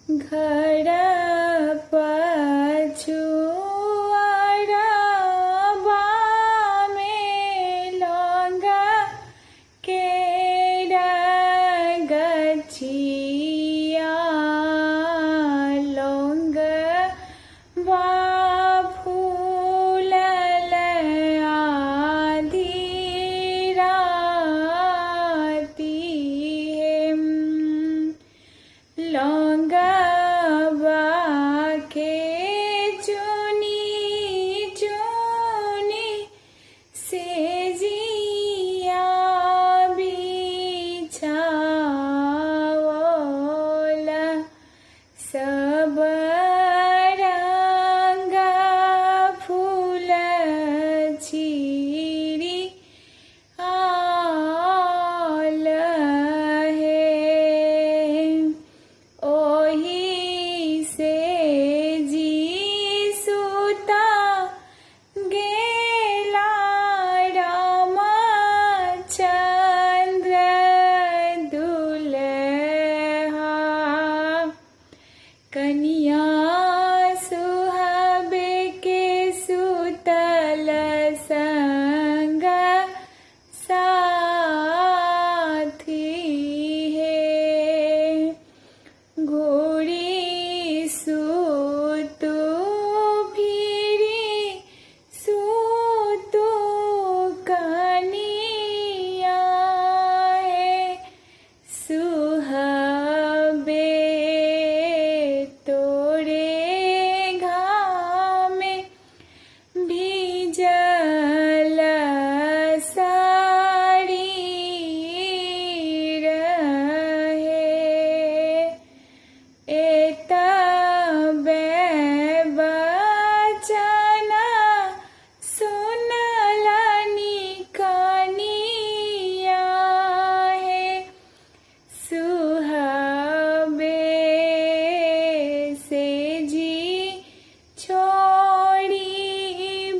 घर पछुआरा में लौंगा केरा गछिया लौंगवा फूलल आधी राती हेम लौंगवा के चुनी चुनी से जिया बिछावला सब रंगा फूल छिरी आल हे ओही से जी सुता गेला रामचंद्र दुल्हा कनिया सुहाबे के सुतल संग साथी है घोड़ी सुतु फिरी सुतु कनिया है सुहाबे तोरे घामे भीजल साड़ी रहे एतबे बचन सुनलनि कनिया है सुहाबे से जी छोड़ी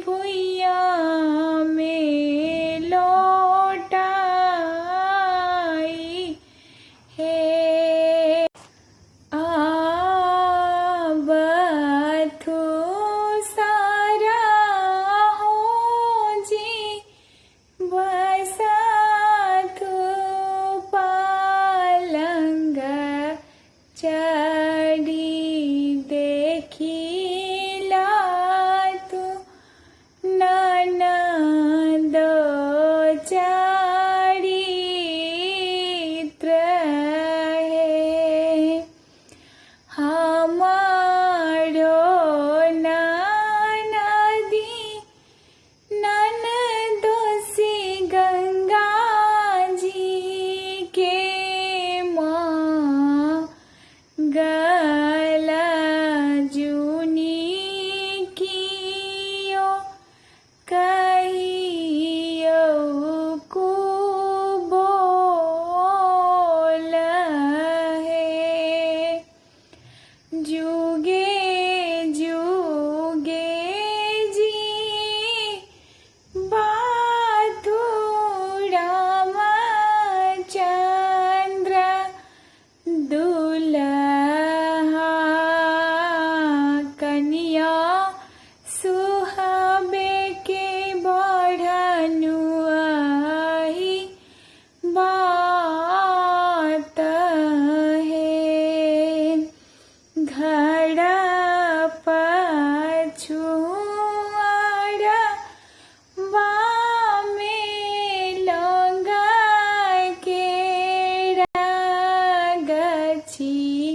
भुइया में लौटाई है आबथु सारा हो जी बसथु पालंग चढ़ी देखिला तू ननद चरित्र है हमारो नदी ननदोसी गंगा जी के माँ गला जूनी कियो कहियो को बोल है जुगे जुगे जी बाधु रामचंद्र दुल्हा कनिया सुहाबे के बढ़नु आही बात है घर पछुआरा में लौंगा केरा गछिया